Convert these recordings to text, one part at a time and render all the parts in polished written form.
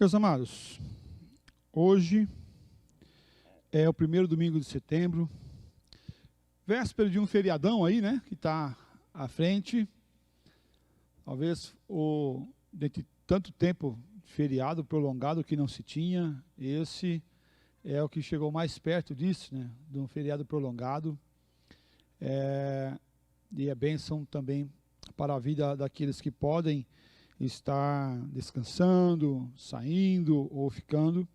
Meus amados, hoje é o primeiro domingo de setembro, véspera de um feriadão aí, né, que está à frente. Talvez dentre tanto tempo feriado prolongado que não se tinha, esse é o que chegou mais perto disso, né, de um feriado prolongado. E é bênção também para a vida daqueles que podem estar descansando, saindo ou ficando.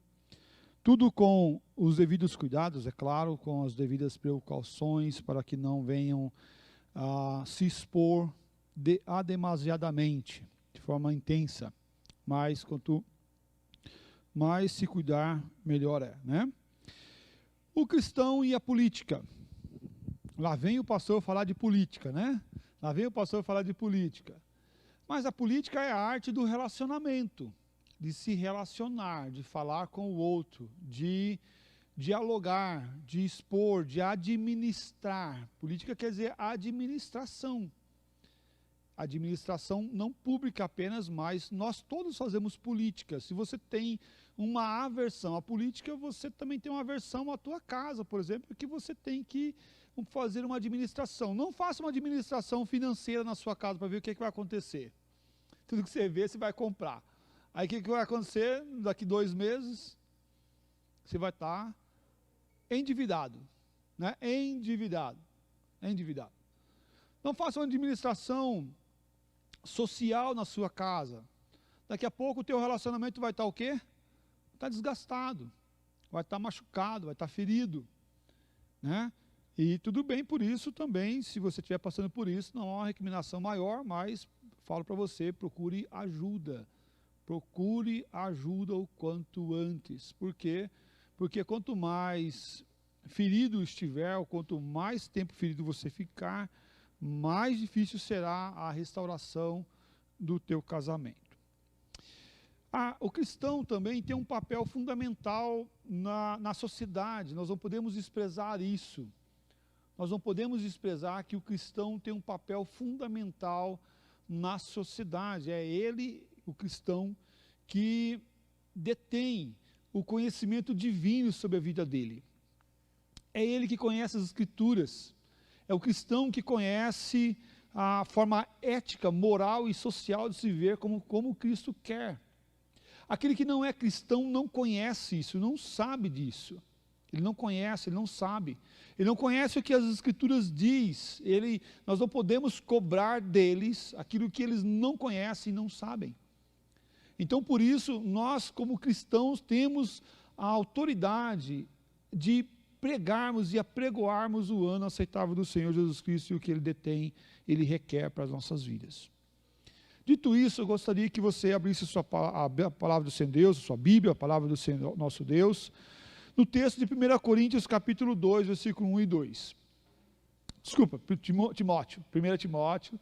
Tudo com os devidos cuidados, é claro, com as devidas precauções para que não venham a se expor demasiadamente, de forma intensa. Mas quanto mais se cuidar, melhor é, né? O cristão e a política. Lá vem o pastor falar de política, né? Lá vem o pastor falar de política. Mas a política é a arte do relacionamento, de se relacionar, de falar com o outro, de dialogar, de expor, de administrar. Política quer dizer administração. Administração não pública apenas, mas nós todos fazemos política. Se você tem uma aversão à política, você também tem uma aversão à tua casa, por exemplo, que você tem que fazer uma administração. Não faça uma administração financeira na sua casa para ver o que, é que vai acontecer. Tudo que você vê, você vai comprar. Aí o que, vai acontecer? Daqui 2 meses, você vai estar endividado. Né? Endividado. Não faça uma administração social na sua casa. Daqui a pouco o teu relacionamento vai estar o quê? Está desgastado. Vai estar machucado, vai estar ferido. Né? E tudo bem por isso também, se você estiver passando por isso, não há uma recriminação maior, mas falo para você, procure ajuda. Procure ajuda o quanto antes. Por quê? Porque quanto mais ferido estiver, ou quanto mais tempo ferido você ficar, mais difícil será a restauração do teu casamento. O cristão também tem um papel fundamental na sociedade, nós não podemos desprezar isso. Nós não podemos desprezar que o cristão tem um papel fundamental na sociedade. É ele, o cristão, que detém o conhecimento divino sobre a vida dele. É ele que conhece as Escrituras. É o cristão que conhece a forma ética, moral e social de se viver como Cristo quer. Aquele que não é cristão não conhece isso, não sabe disso. Ele não conhece, ele não sabe. Ele não conhece o que as Escrituras diz. Nós não podemos cobrar deles aquilo que eles não conhecem e não sabem. Então, por isso, nós como cristãos temos a autoridade de pregarmos e apregoarmos o ano aceitável do Senhor Jesus Cristo e o que Ele detém, Ele requer para as nossas vidas. Dito isso, eu gostaria que você abrisse a palavra do Senhor Deus, a sua Bíblia, a palavra do Senhor, nosso Deus, no texto de 1 Coríntios, capítulo 2, versículo 1 e 2. Desculpa, Timóteo, 1 Timóteo,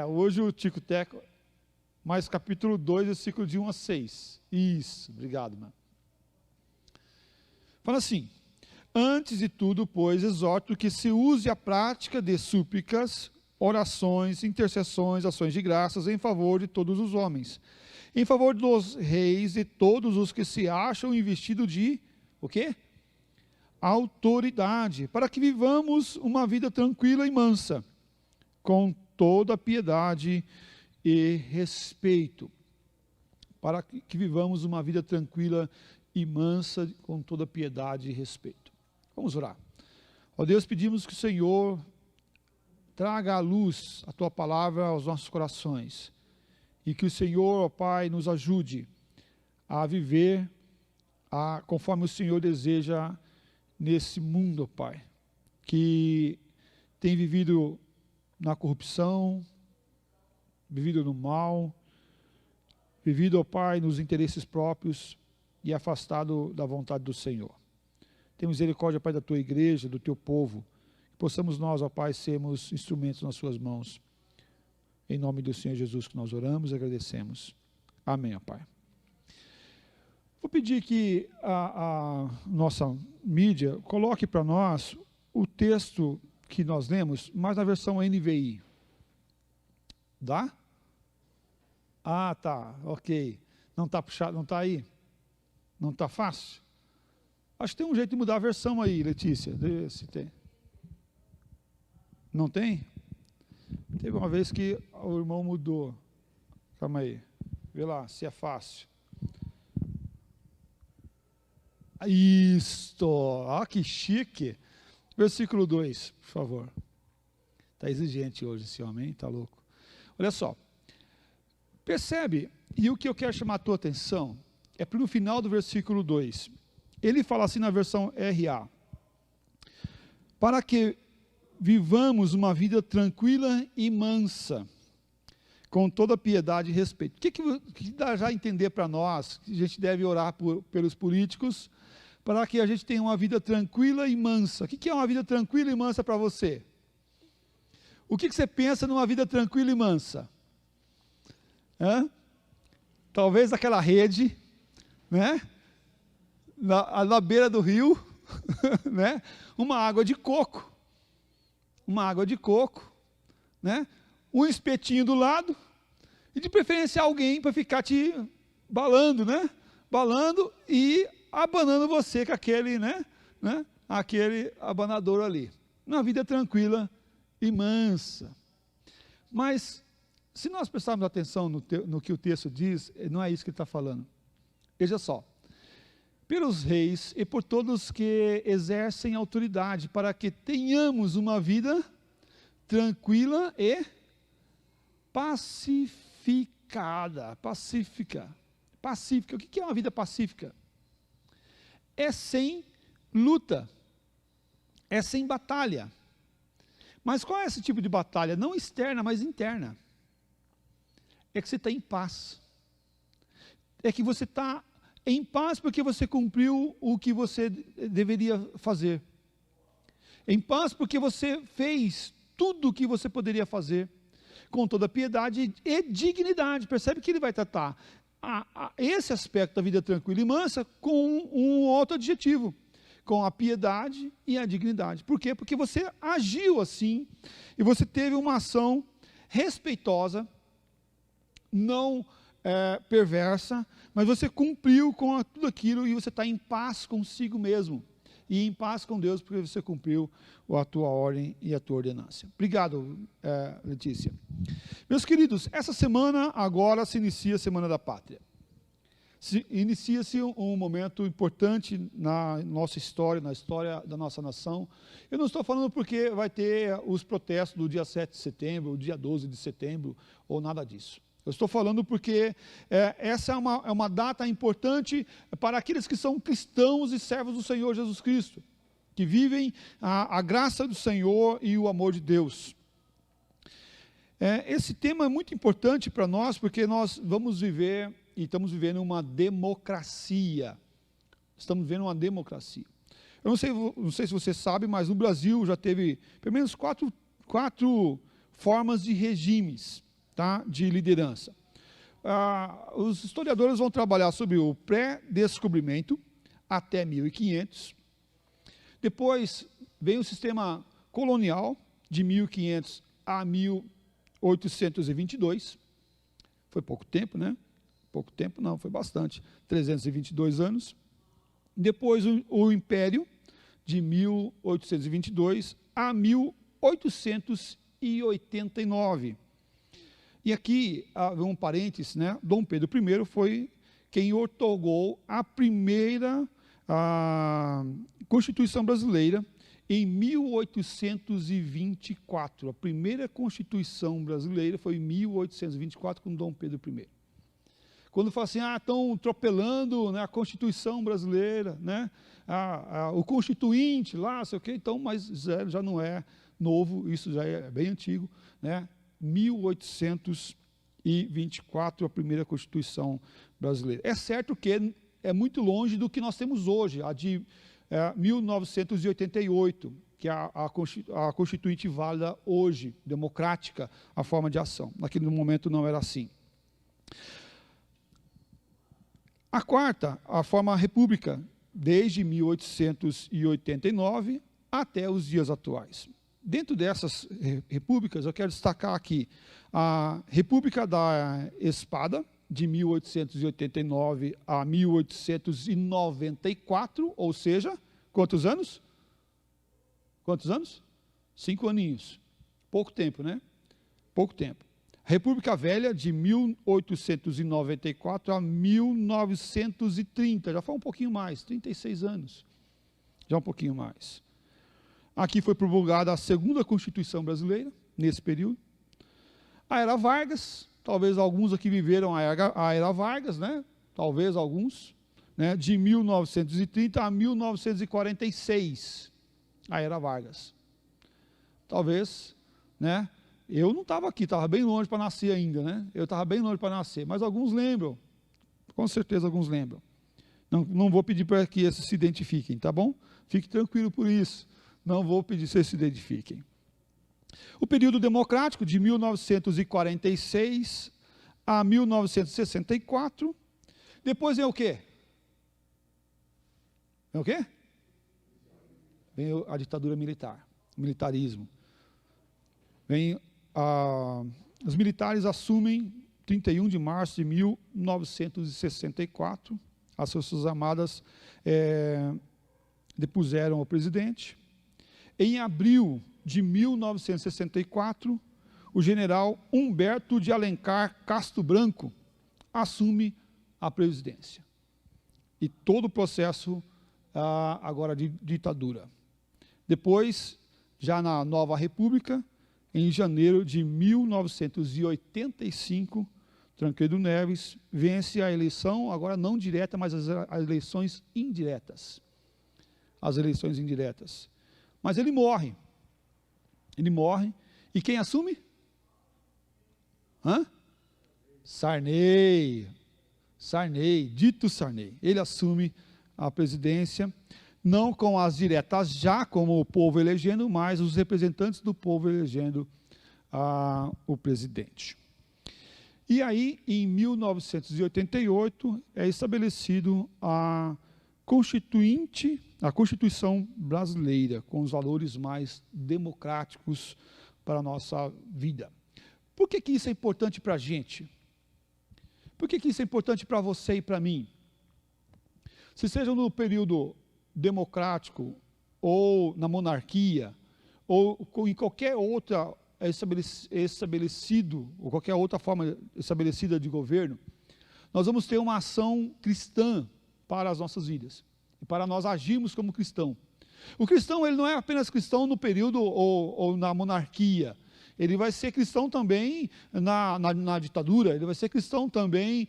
hoje o Tico Teco, mas capítulo 2, versículo de 1 a 6. Isso, obrigado, mano. Fala assim: antes de tudo, pois, exorto que se use a prática de súplicas, orações, intercessões, ações de graças em favor de todos os homens, em favor dos reis e todos os que se acham investidos de o quê? Autoridade, para que vivamos uma vida tranquila e mansa, com toda piedade e respeito. Para que vivamos uma vida tranquila e mansa, com toda piedade e respeito. Vamos orar. Ó Deus, pedimos que o Senhor traga à luz a Tua palavra aos nossos corações, e que o Senhor, ó Pai, nos ajude a viver conforme o Senhor deseja nesse mundo, ó Pai, que tem vivido na corrupção, vivido no mal, vivido, ó Pai, nos interesses próprios e afastado da vontade do Senhor. Tem misericórdia, Pai, da Tua igreja, do Teu povo, que possamos nós, ó Pai, sermos instrumentos nas Suas mãos. Em nome do Senhor Jesus que nós oramos e agradecemos. Amém, ó Pai. Vou pedir que a nossa mídia coloque para nós o texto que nós lemos, mas na versão NVI. Dá? Ah, tá, ok. Não está puxado, não está aí? Não está fácil? Acho que tem um jeito de mudar a versão aí, Letícia. Se tem. Não tem? Teve uma vez que o irmão mudou. Calma aí. Vê lá, se é fácil. Isto! Ah, que chique! Versículo 2, por favor. Está exigente hoje esse homem, hein? Está louco. Olha só. Percebe? E o que eu quero chamar a tua atenção é para no final do versículo 2. Ele fala assim na versão RA. Para que vivamos uma vida tranquila e mansa, com toda piedade e respeito. O que dá já a entender para nós, que a gente deve orar pelos políticos, para que a gente tenha uma vida tranquila e mansa. O que é uma vida tranquila e mansa para você? O que você pensa numa vida tranquila e mansa? Talvez aquela rede, né? Na beira do rio, né? Uma água de coco, né? Um espetinho do lado, e de preferência alguém para ficar te balando, né? Balando e abanando você com aquele, né? Aquele abanador ali. Uma vida tranquila e mansa. Mas, se nós prestarmos atenção no que o texto diz, não é isso que ele está falando. Veja só. Pelos reis e por todos que exercem autoridade, para que tenhamos uma vida tranquila e pacificada. Pacífica. O que é uma vida pacífica? É sem luta, é sem batalha. Mas qual é esse tipo de batalha? Não externa, mas interna. É que você está em paz. É que você está em paz porque você cumpriu o que você deveria fazer. Em paz porque você fez tudo o que você poderia fazer, com toda piedade e dignidade. Percebe que ele vai tratar esse aspecto da vida tranquila e mansa com um outro adjetivo, com a piedade e a dignidade. Por quê? Porque você agiu assim, e você teve uma ação respeitosa, não perversa, mas você cumpriu com tudo aquilo, e você está em paz consigo mesmo, e em paz com Deus, porque você cumpriu a tua ordem e a tua ordenança. Obrigado, Letícia. Meus queridos, essa semana agora se inicia a Semana da Pátria. Inicia-se um momento importante na nossa história, na história da nossa nação. Eu não estou falando porque vai ter os protestos do dia 7 de setembro, o dia 12 de setembro, ou nada disso. Eu estou falando porque essa é uma data importante para aqueles que são cristãos e servos do Senhor Jesus Cristo, que vivem a graça do Senhor e o amor de Deus. Esse tema é muito importante para nós, porque nós vamos viver, e estamos vivendo uma democracia. Estamos vivendo uma democracia. Eu não sei se você sabe, mas no Brasil já teve pelo menos quatro formas de regimes, tá, de liderança. Os historiadores vão trabalhar sobre o pré-descobrimento até 1500. Depois vem o sistema colonial de 1500 a 1822. Foi pouco tempo, né? Pouco tempo não, foi bastante. 322 anos. Depois o Império de 1822 a 1889. E aqui, um parênteses, né? Dom Pedro I foi quem outorgou a primeira Constituição brasileira em 1824. A primeira Constituição brasileira foi em 1824 com Dom Pedro I. Quando fala assim, estão atropelando, né, a Constituição brasileira, né, o Constituinte lá, sei o quê, então, mas já não é novo, isso já é bem antigo, né? 1824, a primeira Constituição brasileira. É certo que é muito longe do que nós temos hoje, a de 1988, que é a Constituinte válida hoje, democrática, a forma de ação. Naquele momento não era assim. A quarta, a forma república, desde 1889 até os dias atuais. Dentro dessas repúblicas, eu quero destacar aqui a República da Espada, de 1889 a 1894, ou seja, quantos anos? Quantos anos? 5 aninhos. Pouco tempo, né? Pouco tempo. República Velha, de 1894 a 1930, já foi um pouquinho mais, 36 anos. Já um pouquinho mais. Aqui foi promulgada a segunda Constituição brasileira, nesse período. A Era Vargas, talvez alguns aqui viveram a Era Vargas, né? Talvez alguns, né? De 1930 a 1946, a Era Vargas. Talvez, né? Eu não estava aqui, estava bem longe para nascer ainda, né? Eu estava bem longe para nascer, mas alguns lembram, com certeza alguns lembram. Não vou pedir para que esses se identifiquem, tá bom? Fique tranquilo por isso, não vou pedir que vocês se identifiquem. O período democrático, de 1946 a 1964, depois vem o quê? Vem o quê? Vem a ditadura militar, militarismo. Vem os militares assumem 31 de março de 1964, as Forças Armadas depuseram o presidente. Em abril de 1964, o general Humberto de Alencar Castro Branco assume a presidência. E todo o processo agora de ditadura. Depois, já na nova república, em janeiro de 1985, Tancredo Neves vence a eleição, agora não direta, mas as eleições indiretas. As eleições indiretas. Mas ele morre. Ele morre. E quem assume? Sarney. Dito Sarney. Ele assume a presidência, não com as diretas já, como o povo elegendo, mas os representantes do povo elegendo o presidente. E aí, em 1988, é estabelecido a Constituição brasileira, com os valores mais democráticos para a nossa vida. Por que isso é importante para a gente? Por que isso é importante para você e para mim? Se seja no período democrático, ou na monarquia, ou em qualquer outra estabelecido, ou qualquer outra forma estabelecida de governo, nós vamos ter uma ação cristã para as nossas vidas, e para nós agirmos como cristão. O cristão, ele não é apenas cristão no período ou na monarquia, ele vai ser cristão também na ditadura, ele vai ser cristão também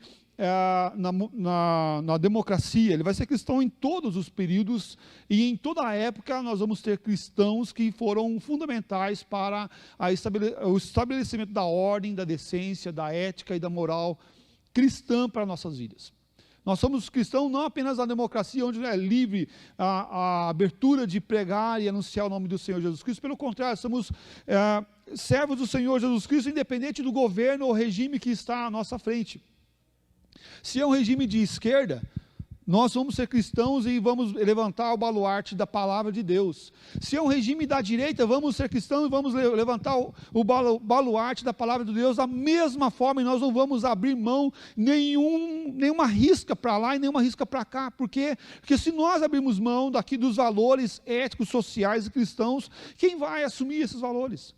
na democracia, ele vai ser cristão em todos os períodos, e em toda a época nós vamos ter cristãos que foram fundamentais para o estabelecimento da ordem, da decência, da ética e da moral cristã para nossas vidas. Nós somos cristãos não apenas na democracia, onde é livre a abertura de pregar e anunciar o nome do Senhor Jesus Cristo, pelo contrário, somos servos do Senhor Jesus Cristo, independente do governo ou regime que está à nossa frente. Se é um regime de esquerda, nós vamos ser cristãos e vamos levantar o baluarte da palavra de Deus. Se é um regime da direita, vamos ser cristãos e vamos levantar o baluarte da palavra de Deus da mesma forma, e nós não vamos abrir mão nenhuma risca para lá e nenhuma risca para cá. Por quê? Porque se nós abrirmos mão daqui dos valores éticos, sociais e cristãos, quem vai assumir esses valores?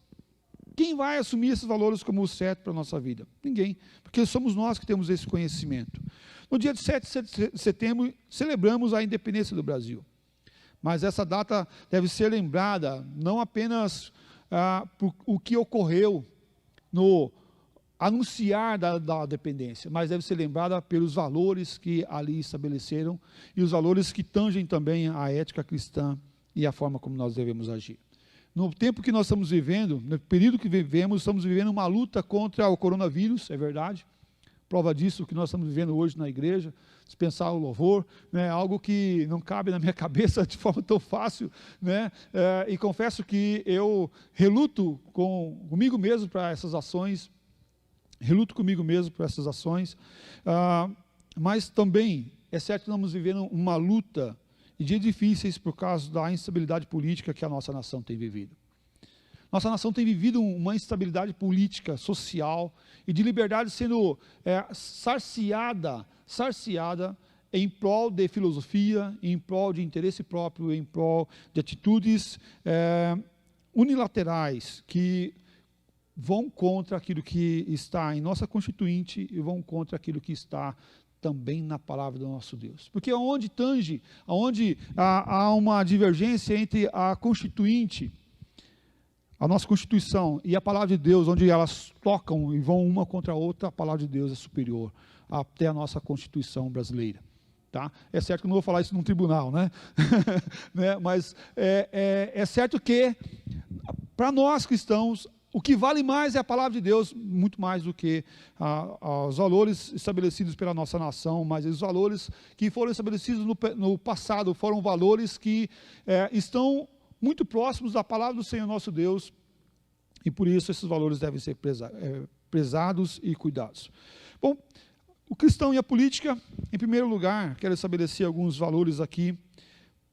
Quem vai assumir esses valores como o certo para a nossa vida? Ninguém, porque somos nós que temos esse conhecimento. No dia de 7 de setembro, celebramos a independência do Brasil. Mas essa data deve ser lembrada não apenas por o que ocorreu no anunciar da dependência, mas deve ser lembrada pelos valores que ali estabeleceram e os valores que tangem também a ética cristã e a forma como nós devemos agir. No tempo que nós estamos vivendo, no período que vivemos, estamos vivendo uma luta contra o coronavírus, é verdade. Prova disso que nós estamos vivendo hoje na igreja, dispensar o louvor, né, algo que não cabe na minha cabeça de forma tão fácil, né, e confesso que eu reluto comigo mesmo para essas ações, mas também é certo que estamos vivendo uma luta e dias difíceis por causa da instabilidade política que a nossa nação tem vivido. Nossa nação tem vivido uma instabilidade política, social e de liberdade sendo sarciada em prol de filosofia, em prol de interesse próprio, em prol de atitudes unilaterais que vão contra aquilo que está em nossa Constituinte e vão contra aquilo que está também na palavra do nosso Deus. Porque aonde há uma divergência entre a Constituinte, a nossa Constituição e a palavra de Deus, onde elas tocam e vão uma contra a outra, a palavra de Deus é superior até a nossa Constituição brasileira. Tá? É certo que eu não vou falar isso num tribunal, né? Mas é certo que, para nós cristãos, o que vale mais é a palavra de Deus, muito mais do que os valores estabelecidos pela nossa nação, mas os valores que foram estabelecidos no passado foram valores que estão muito próximos da palavra do Senhor nosso Deus, e por isso esses valores devem ser prezados e cuidados. Bom, o cristão e a política, em primeiro lugar, quero estabelecer alguns valores aqui. Em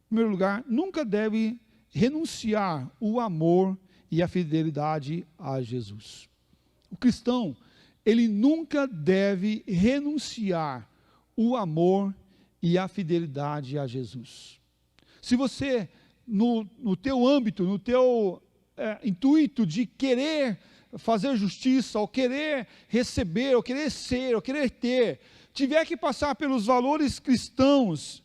primeiro lugar, nunca deve renunciar o amor e a fidelidade a Jesus. O cristão, ele nunca deve renunciar o amor e a fidelidade a Jesus. Se você, no teu âmbito, no teu intuito de querer fazer justiça, ou querer receber, ou querer ser, ou querer ter, tiver que passar pelos valores cristãos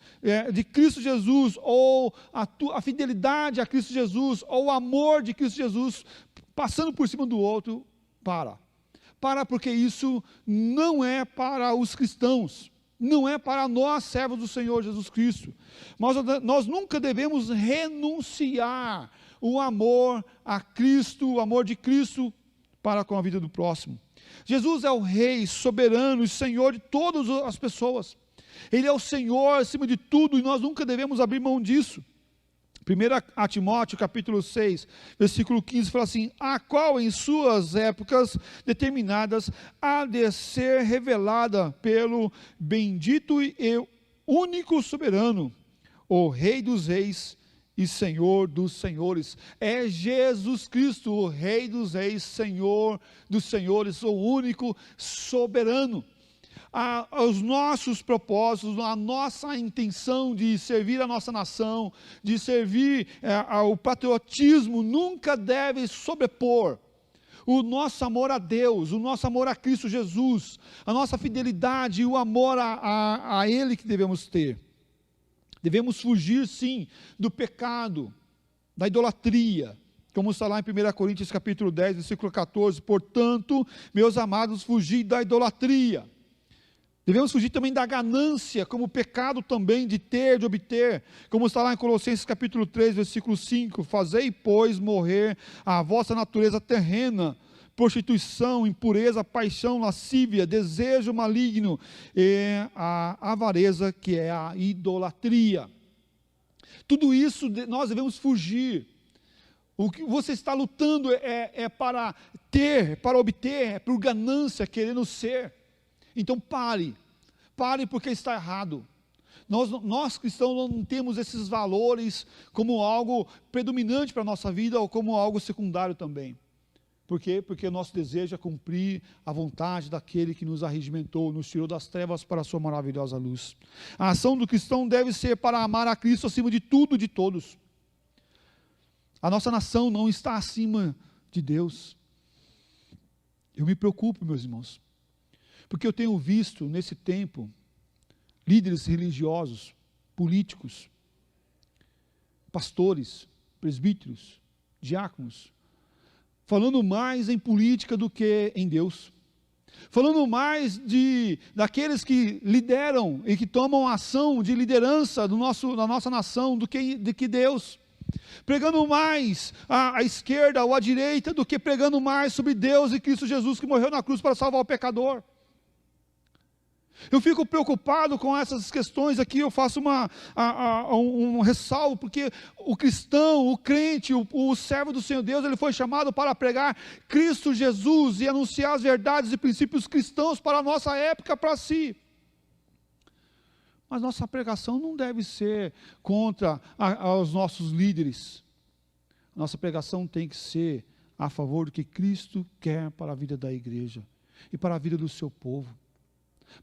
de Cristo Jesus, ou a fidelidade a Cristo Jesus, ou o amor de Cristo Jesus, passando por cima do outro, para porque isso não é para os cristãos, não é para nós, servos do Senhor Jesus Cristo. Nós nunca devemos renunciar o amor a Cristo, o amor de Cristo para com a vida do próximo. Jesus é o Rei soberano e Senhor de todas as pessoas. Ele é o Senhor acima de tudo e nós nunca devemos abrir mão disso. 1 Timóteo capítulo 6, versículo 15, fala assim: a qual em suas épocas determinadas há de ser revelada pelo bendito e único soberano, o Rei dos reis e Senhor dos senhores. É Jesus Cristo, o Rei dos reis, Senhor dos senhores, o único soberano. Os nossos propósitos, a nossa intenção de servir a nossa nação, de servir ao patriotismo, nunca deve sobrepor o nosso amor a Deus, o nosso amor a Cristo Jesus, a nossa fidelidade e o amor a Ele que devemos ter. Devemos fugir, sim, do pecado, da idolatria, como está lá em 1 Coríntios capítulo 10, versículo 14, portanto, meus amados, fugi da idolatria. Devemos fugir também da ganância, como pecado também de ter, de obter, como está lá em Colossenses capítulo 3, versículo 5, fazei, pois, morrer a vossa natureza terrena, prostituição, impureza, paixão, lascívia, desejo maligno e a avareza, que é a idolatria. Tudo isso nós devemos fugir. O que você está lutando é para ter, para obter, é por ganância, querendo ser. Então pare porque está errado. Nós cristãos não temos esses valores como algo predominante para a nossa vida ou como algo secundário também. Por quê? Porque o nosso desejo é cumprir a vontade daquele que nos arregimentou, nos tirou das trevas para a sua maravilhosa luz. A ação do cristão deve ser para amar a Cristo acima de tudo e de todos. A nossa nação não está acima de Deus. Eu me preocupo, meus irmãos, porque eu tenho visto nesse tempo líderes religiosos, políticos, pastores, presbíteros, diáconos, falando mais em política do que em Deus, falando mais daqueles que lideram e que tomam ação de liderança da nossa nação do que Deus, pregando mais à esquerda ou à direita do que pregando mais sobre Deus e Cristo Jesus que morreu na cruz para salvar o pecador. Eu fico preocupado com essas questões aqui, eu faço um ressalvo, porque o cristão, o crente, o servo do Senhor Deus, ele foi chamado para pregar Cristo Jesus e anunciar as verdades e princípios cristãos para a nossa época, para si. Mas nossa pregação não deve ser contra os nossos líderes. Nossa pregação tem que ser a favor do que Cristo quer para a vida da igreja e para a vida do seu povo,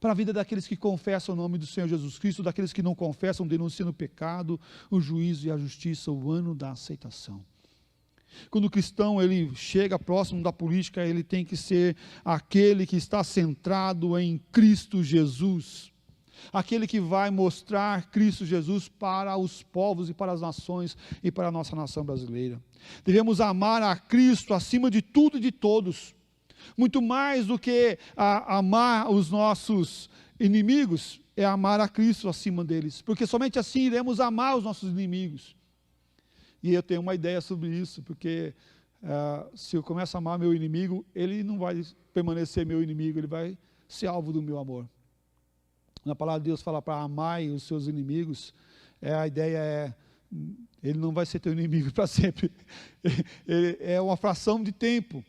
para a vida daqueles que confessam o nome do Senhor Jesus Cristo, daqueles que não confessam, denunciando o pecado, o juízo e a justiça, o ano da aceitação. Quando o cristão ele chega próximo da política, ele tem que ser aquele que está centrado em Cristo Jesus, aquele que vai mostrar Cristo Jesus para os povos e para as nações e para a nossa nação brasileira. Devemos amar a Cristo acima de tudo e de todos, muito mais do que amar os nossos inimigos, é amar a Cristo acima deles, porque somente assim iremos amar os nossos inimigos. E eu tenho uma ideia sobre isso, porque se eu começo a amar meu inimigo, ele não vai permanecer meu inimigo, ele vai ser alvo do meu amor. Na palavra de Deus fala para amar os seus inimigos, a ideia é, ele não vai ser teu inimigo para sempre, é uma fração de tempo,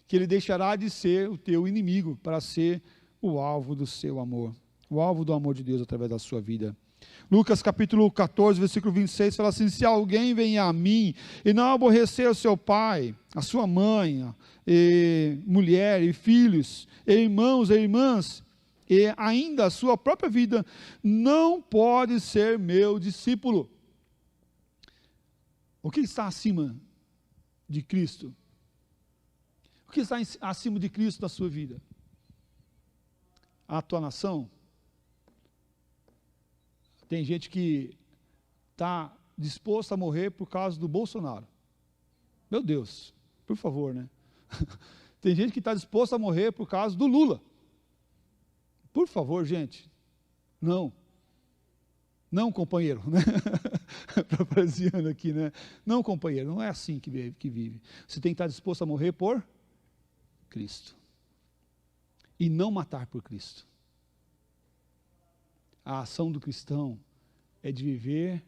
que ele deixará de ser o teu inimigo, para ser o alvo do seu amor, o alvo do amor de Deus através da sua vida. Lucas capítulo 14, versículo 26, fala assim: se alguém vem a mim e não aborrecer o seu pai, a sua mãe, e mulher, e filhos, e irmãos e irmãs, e ainda a sua própria vida, não pode ser meu discípulo. O que está acima de Cristo? O que está acima de Cristo na sua vida? A tua nação? Tem gente que está disposto a morrer por causa do Bolsonaro. Meu Deus, por favor, né? Tem gente que está disposto a morrer por causa do Lula. Por favor, gente. Não. Não, companheiro. Né? Parafraseando aqui, né? Não, companheiro, não é assim que vive. Você tem que estar disposto a morrer por Cristo. E não matar por Cristo. A ação do cristão é de viver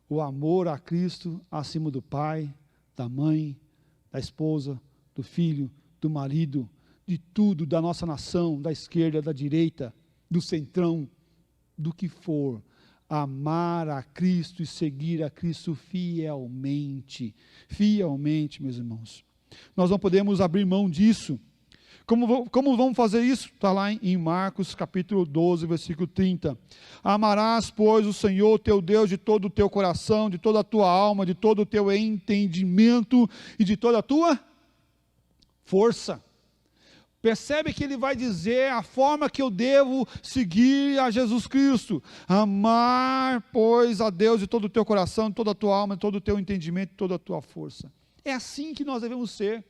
o amor a Cristo acima do pai, da mãe, da esposa, do filho, do marido, de tudo, da nossa nação, da esquerda, da direita, do centrão, do que for. Amar a Cristo e seguir a Cristo fielmente. Fielmente, meus irmãos. Nós não podemos abrir mão disso. Como vamos fazer isso? Está lá em Marcos capítulo 12, versículo 30. Amarás, pois, o Senhor teu Deus de todo o teu coração, de toda a tua alma, de todo o teu entendimento e de toda a tua força. Percebe que ele vai dizer a forma que eu devo seguir a Jesus Cristo. Amar, pois, a Deus de todo o teu coração, de toda a tua alma, de todo o teu entendimento, de toda a tua força. É assim que nós devemos ser.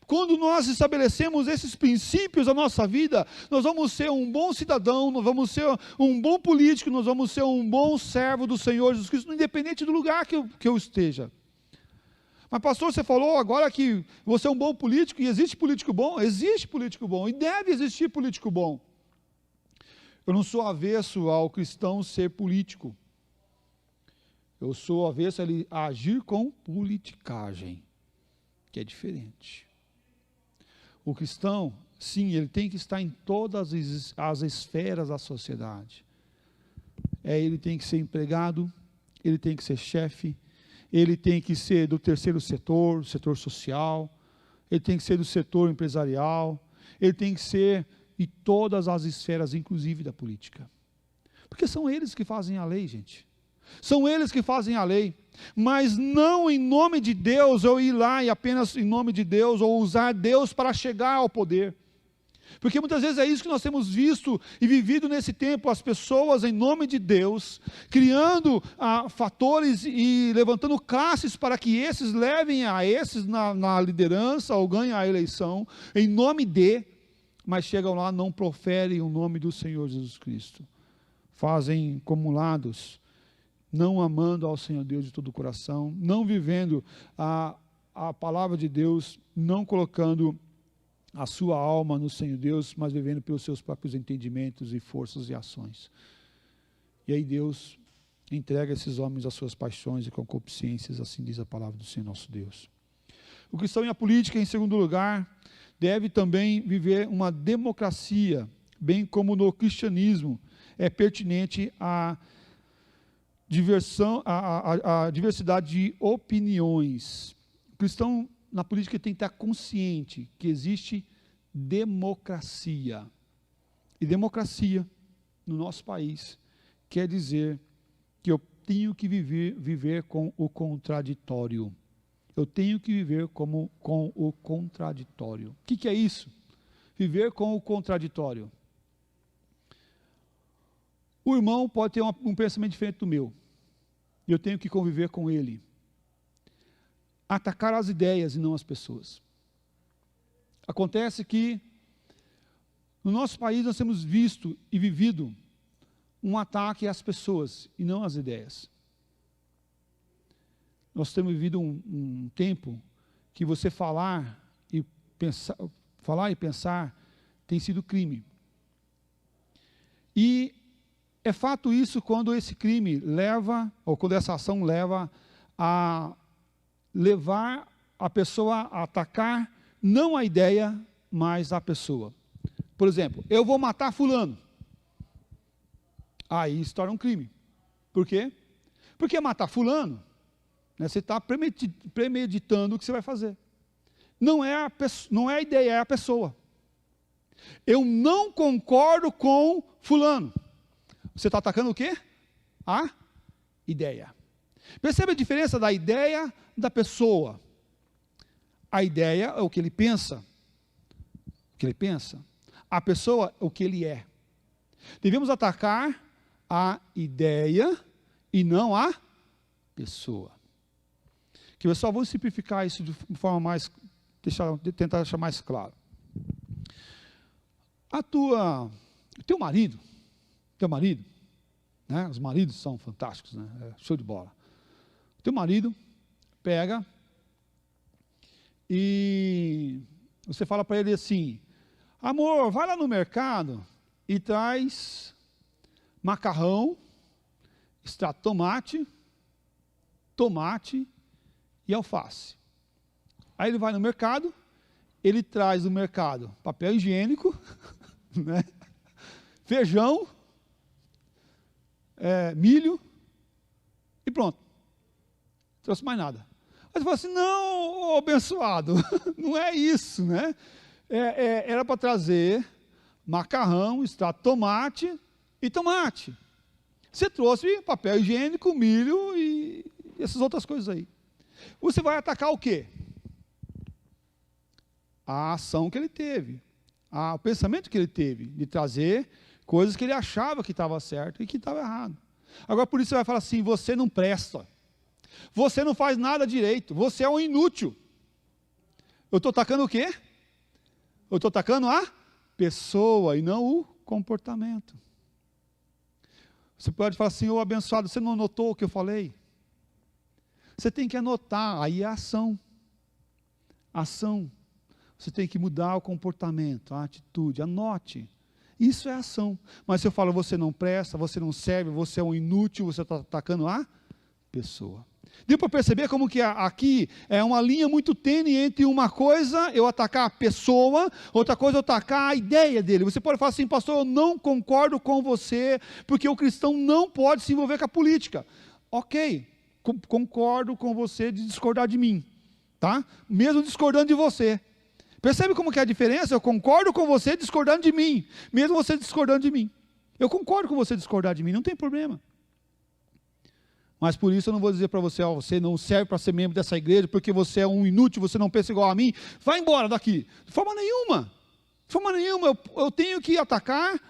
Quando nós estabelecemos esses princípios na nossa vida, nós vamos ser um bom cidadão, nós vamos ser um bom político, nós vamos ser um bom servo do Senhor Jesus Cristo, independente do lugar que eu esteja. Mas pastor, você falou agora que você é um bom político, e existe político bom? Existe político bom, e deve existir político bom. Eu não sou avesso ao cristão ser político. Eu sou avesso a ele agir com politicagem, que é diferente. O cristão, sim, ele tem que estar em todas as esferas da sociedade. Ele tem que ser empregado, ele tem que ser chefe, ele tem que ser do terceiro setor, setor social, ele tem que ser do setor empresarial, ele tem que ser em todas as esferas, inclusive da política. Porque são eles que fazem a lei, gente. São eles que fazem a lei, mas não em nome de Deus, ou ir lá e apenas em nome de Deus, ou usar Deus para chegar ao poder. Porque muitas vezes é isso que nós temos visto e vivido nesse tempo, as pessoas em nome de Deus, criando fatores e levantando classes para que esses levem a esses na liderança ou ganhem a eleição, em nome de, mas chegam lá, não proferem o nome do Senhor Jesus Cristo. Fazem acumulados, não amando ao Senhor Deus de todo o coração, não vivendo a palavra de Deus, não colocando a sua alma no Senhor Deus, mas vivendo pelos seus próprios entendimentos e forças e ações. E aí Deus entrega esses homens às suas paixões e concupiscências, assim diz a palavra do Senhor nosso Deus. O cristão e a política, em segundo lugar, deve também viver uma democracia, bem como no cristianismo é pertinente a diversidade de opiniões. O cristão na política tem que estar consciente que existe democracia. E democracia, no nosso país, quer dizer que eu tenho que viver com o contraditório. Eu tenho que viver com o contraditório. O que é isso? Viver com o contraditório. O irmão pode ter um pensamento diferente do meu. E eu tenho que conviver com ele. Atacar as ideias e não as pessoas. Acontece que no nosso país nós temos visto e vivido um ataque às pessoas e não às ideias. Nós temos vivido um tempo que você falar e pensar tem sido crime. E é fato isso quando esse crime leva, ou quando essa ação leva a levar a pessoa a atacar não a ideia, mas a pessoa. Por exemplo, eu vou matar fulano. Aí se torna um crime. Por quê? Porque matar fulano, né, você está premeditando o que você vai fazer. Não é a ideia, é a pessoa. Eu não concordo com fulano. Você está atacando o quê? A ideia. Percebe a diferença da ideia da pessoa? A ideia é o que ele pensa. O que ele pensa. A pessoa é o que ele é. Devemos atacar a ideia e não a pessoa. Que eu só vou simplificar isso de forma mais, tentar deixar mais claro. Teu marido, né? Os maridos são fantásticos, né? É show de bola. Teu marido pega e você fala para ele assim: amor, vai lá no mercado e traz macarrão, extrato de tomate e alface. Aí ele vai no mercado, ele traz do mercado papel higiênico, né? Feijão, milho e pronto. Não trouxe mais nada. Aí você fala assim: não, abençoado, não é isso, né? Era para trazer macarrão, extrato de tomate e tomate. Você trouxe papel higiênico, milho e essas outras coisas aí. Você vai atacar o quê? A ação que ele teve, o pensamento que ele teve de trazer coisas que ele achava que estava certo e que estava errado. Agora, por isso você vai falar assim: você não presta, você não faz nada direito, você é um inútil. Eu estou atacando o quê? Eu estou atacando a pessoa e não o comportamento. Você pode falar assim: ô abençoado, você não anotou o que eu falei? Você tem que anotar, aí é ação. Ação. Você tem que mudar o comportamento, a atitude, anote. Isso é ação. Mas se eu falo: você não presta, você não serve, você é um inútil, você está atacando a pessoa. Deu para perceber como que aqui é uma linha muito tênue entre uma coisa, eu atacar a pessoa, outra coisa, eu atacar a ideia dele. Você pode falar assim: pastor, eu não concordo com você, porque o cristão não pode se envolver com a política. Ok, concordo com você de discordar de mim, tá? Mesmo discordando de você. Percebe como que é a diferença? Eu concordo com você discordando de mim, mesmo você discordando de mim. Eu concordo com você discordar de mim, não tem problema. Mas por isso eu não vou dizer para você: ó, você não serve para ser membro dessa igreja, porque você é um inútil, você não pensa igual a mim, vai embora daqui. De forma nenhuma. De forma nenhuma. Eu tenho que atacar,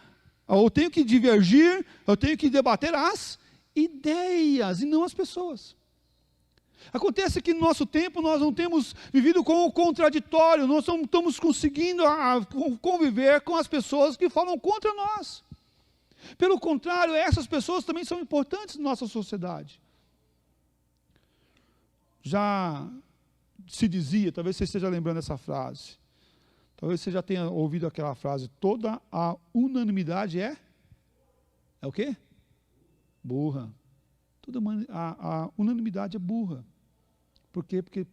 eu tenho que divergir, eu tenho que debater as ideias e não as pessoas. Acontece que no nosso tempo nós não temos vivido com o contraditório, nós não estamos conseguindo conviver com as pessoas que falam contra nós. Pelo contrário, essas pessoas também são importantes na nossa sociedade. Já se dizia, talvez você esteja lembrando dessa frase, talvez você já tenha ouvido aquela frase: toda a unanimidade é o quê? Burra. Toda a unanimidade é burra. Por quê? Porque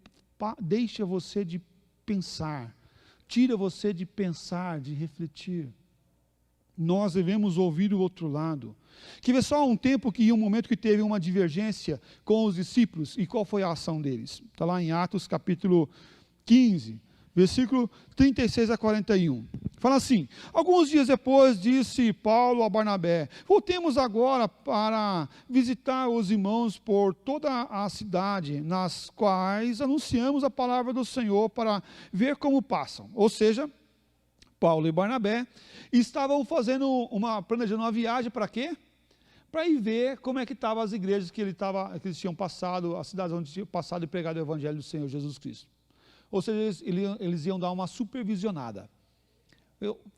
deixa você de pensar, tira você de pensar, de refletir. Nós devemos ouvir o outro lado. Que vê só um momento que teve uma divergência com os discípulos, e qual foi a ação deles? Está lá em Atos capítulo 15, versículo 36 a 41. Fala assim: alguns dias depois disse Paulo a Barnabé: voltemos agora para visitar os irmãos por toda a cidade, nas quais anunciamos a palavra do Senhor, para ver como passam. Ou seja, Paulo e Barnabé estavam planejando uma viagem para quê? Para ir ver como é que estavam as igrejas que eles tinham passado, as cidades onde tinham passado e pregado o evangelho do Senhor Jesus Cristo. Ou seja, eles iam dar uma supervisionada,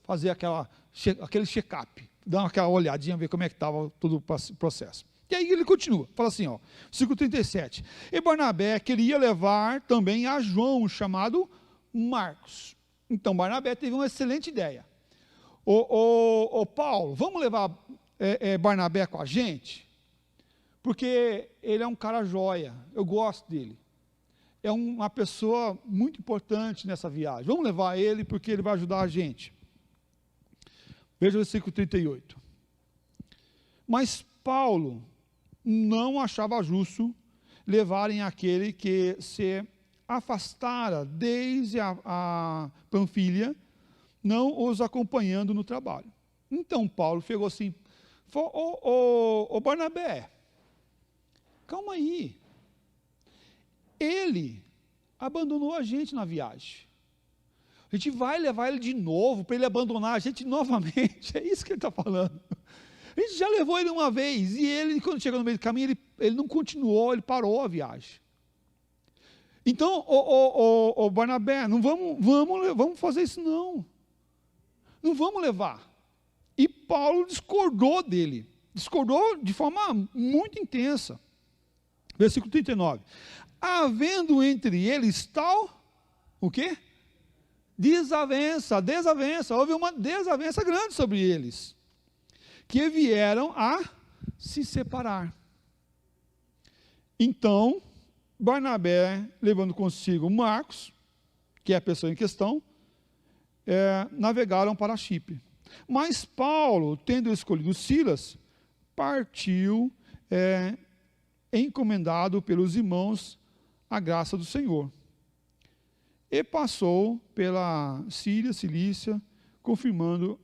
fazer aquele check-up, dar aquela olhadinha, ver como é que estava todo o processo. E aí ele continua, fala assim, versículo 37, e Barnabé queria levar também a João, chamado Marcos. Então Barnabé teve uma excelente ideia. Paulo, vamos levar Barnabé com a gente? Porque ele é um cara joia, eu gosto dele. É uma pessoa muito importante nessa viagem. Vamos levar ele, porque ele vai ajudar a gente. Veja o versículo 38. Mas Paulo não achava justo levarem aquele que se afastara desde a Panfilha, não os acompanhando no trabalho. Então Paulo pegou assim: Barnabé, calma aí. Ele abandonou a gente na viagem. A gente vai levar ele de novo para ele abandonar a gente novamente. É isso que ele está falando. A gente já levou ele uma vez e ele, quando chegou no meio do caminho, ele não continuou, ele parou a viagem. Então, Barnabé, não vamos fazer isso não. Não vamos levar. E Paulo discordou dele. Discordou de forma muito intensa. Versículo 39. Havendo entre eles tal, o quê? Desavença. Houve uma desavença grande sobre eles, que vieram a se separar. Então, Barnabé, levando consigo Marcos, que é a pessoa em questão, navegaram para Chipre. Mas Paulo, tendo escolhido Silas, partiu encomendado pelos irmãos a graça do Senhor. E passou pela Síria, Cilícia, confirmando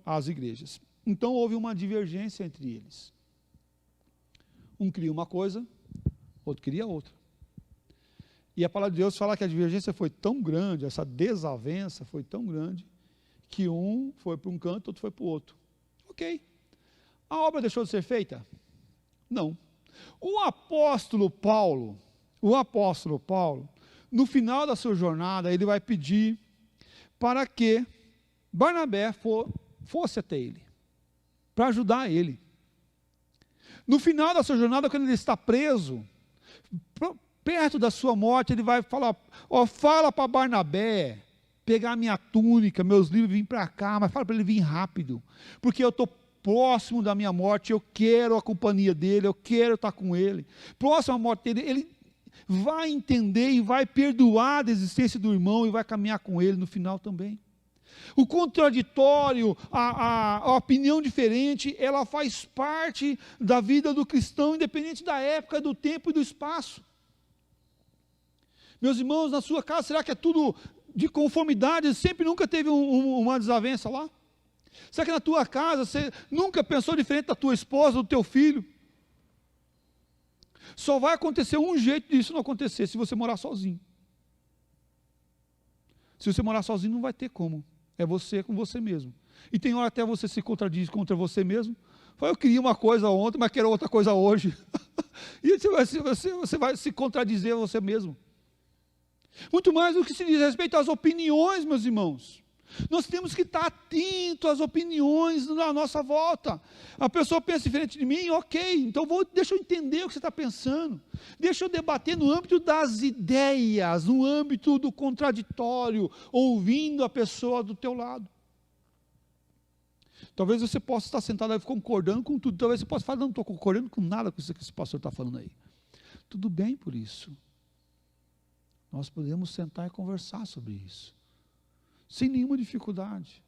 as igrejas. Então houve uma divergência entre eles. Um queria uma coisa, outro queria outra. E a palavra de Deus fala que a divergência foi tão grande, essa desavença foi tão grande, que um foi para um canto, outro foi para o outro. Ok. A obra deixou de ser feita? Não. O apóstolo Paulo, no final da sua jornada, ele vai pedir para que Barnabé fosse até ele, para ajudar ele. No final da sua jornada, quando ele está preso, perto da sua morte, ele vai falar: fala para Barnabé pegar minha túnica, meus livros, vir para cá, mas fala para ele vir rápido, porque eu estou próximo da minha morte, eu quero a companhia dele, eu quero estar com ele. Próximo à morte dele, ele vai entender e vai perdoar a existência do irmão e vai caminhar com ele no final também. O contraditório, a opinião diferente, ela faz parte da vida do cristão, independente da época, do tempo e do espaço. Meus irmãos, na sua casa, será que é tudo de conformidade? Sempre nunca teve uma desavença lá? Será que na tua casa você nunca pensou diferente da tua esposa, do teu filho? Só vai acontecer um jeito disso não acontecer, se você morar sozinho. Se você morar sozinho, não vai ter como. É você com você mesmo. E tem hora até você se contradiz contra você mesmo. Fala: eu queria uma coisa ontem, mas quero outra coisa hoje. E você vai se contradizer a você mesmo. Muito mais do que se diz respeito às opiniões, meus irmãos. Nós temos que estar atentos às opiniões na nossa volta. A pessoa pensa diferente de mim, ok, então deixa eu entender o que você está pensando. Deixa eu debater no âmbito das ideias, no âmbito do contraditório, ouvindo a pessoa do teu lado. Talvez você possa estar sentado aí concordando com tudo. Talvez você possa falar: não estou concordando com nada com isso que esse pastor está falando aí. Tudo bem por isso. Nós podemos sentar e conversar sobre isso, sem nenhuma dificuldade.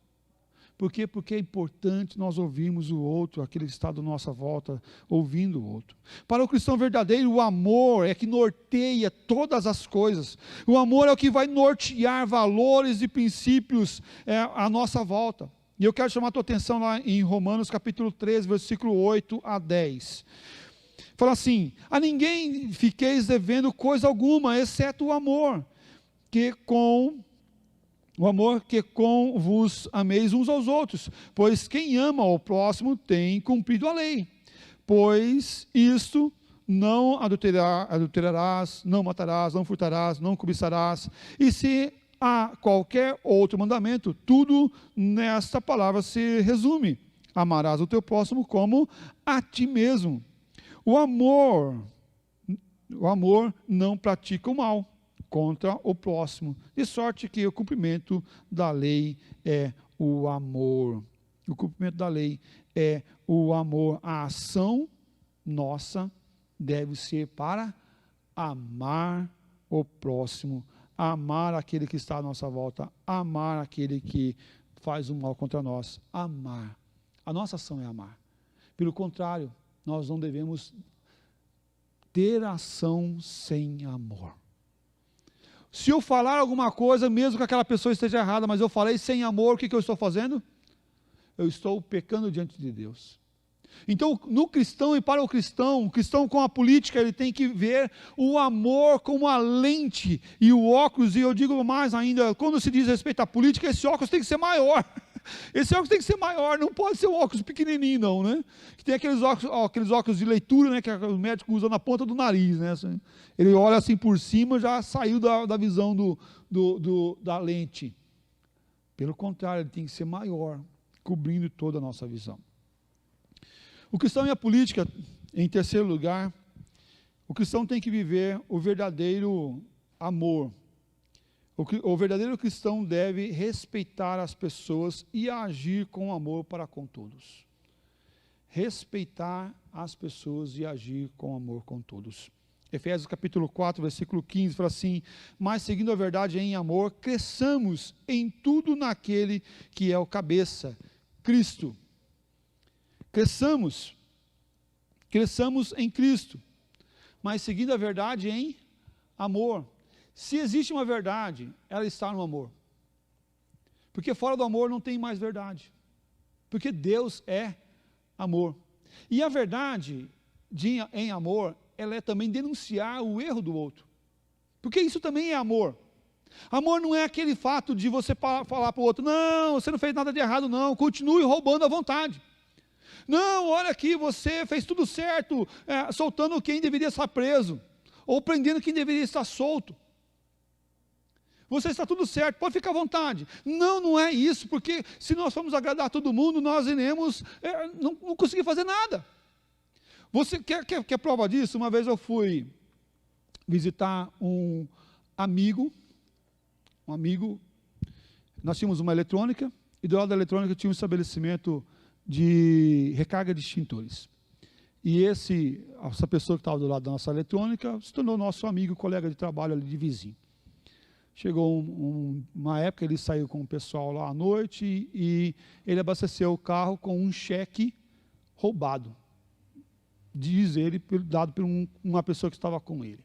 Por quê? Porque é importante nós ouvirmos o outro, aquele que está à nossa volta, ouvindo o outro. Para o cristão verdadeiro, o amor é que norteia todas as coisas. O amor é o que vai nortear valores e princípios à nossa volta. E eu quero chamar a tua atenção lá em Romanos capítulo 13, versículo 8 a 10. Fala assim: a ninguém fiqueis devendo coisa alguma, exceto o amor que com vos ameis uns aos outros, pois quem ama ao próximo tem cumprido a lei. Pois isto: não adulterarás, não matarás, não furtarás, não cobiçarás, e se há qualquer outro mandamento, tudo nesta palavra se resume: amarás o teu próximo como a ti mesmo. O amor não pratica o mal contra o próximo, de sorte que o cumprimento da lei é o amor. O cumprimento da lei é o amor. A ação nossa deve ser para amar o próximo, amar aquele que está à nossa volta, amar aquele que faz o mal contra nós. Amar. A nossa ação é amar. Pelo contrário, nós não devemos ter ação sem amor. Se eu falar alguma coisa, mesmo que aquela pessoa esteja errada, mas eu falei sem amor, o que eu estou fazendo? Eu estou pecando diante de Deus. Então, no cristão e para o cristão com a política, ele tem que ver o amor como a lente e o óculos, e eu digo mais ainda, quando se diz respeito à política, esse óculos tem que ser maior. Esse óculos tem que ser maior, não pode ser um óculos pequenininho não, né? Que tem aqueles óculos de leitura, né, que o médico usa na ponta do nariz, né? Ele olha assim por cima, já saiu da visão da lente. Pelo contrário, ele tem que ser maior, cobrindo toda a nossa visão. O cristão e a política, em terceiro lugar, o cristão tem que viver o verdadeiro amor. O verdadeiro cristão deve respeitar as pessoas e agir com amor para com todos. Respeitar as pessoas e agir com amor com todos. Efésios capítulo 4, versículo 15, fala assim: mas seguindo a verdade em amor, cresçamos em tudo naquele que é o cabeça, Cristo. Cresçamos em Cristo, mas seguindo a verdade em amor. Se existe uma verdade, ela está no amor. Porque fora do amor não tem mais verdade. Porque Deus é amor. E a verdade em amor, ela é também denunciar o erro do outro. Porque isso também é amor. Amor não é aquele fato de você falar para o outro: não, você não fez nada de errado não, continue roubando à vontade. Não, olha aqui, você fez tudo certo, soltando quem deveria estar preso, ou prendendo quem deveria estar solto. Você está tudo certo, pode ficar à vontade. Não, não é isso, porque se nós formos agradar todo mundo, nós iremos não conseguir fazer nada. Você quer prova disso? Uma vez eu fui visitar um amigo, nós tínhamos uma eletrônica, e do lado da eletrônica tinha um estabelecimento de recarga de extintores. E essa pessoa que estava do lado da nossa eletrônica se tornou nosso amigo, colega de trabalho ali de vizinho. Chegou uma época, ele saiu com o pessoal lá à noite e ele abasteceu o carro com um cheque roubado. Diz ele, dado por uma pessoa que estava com ele.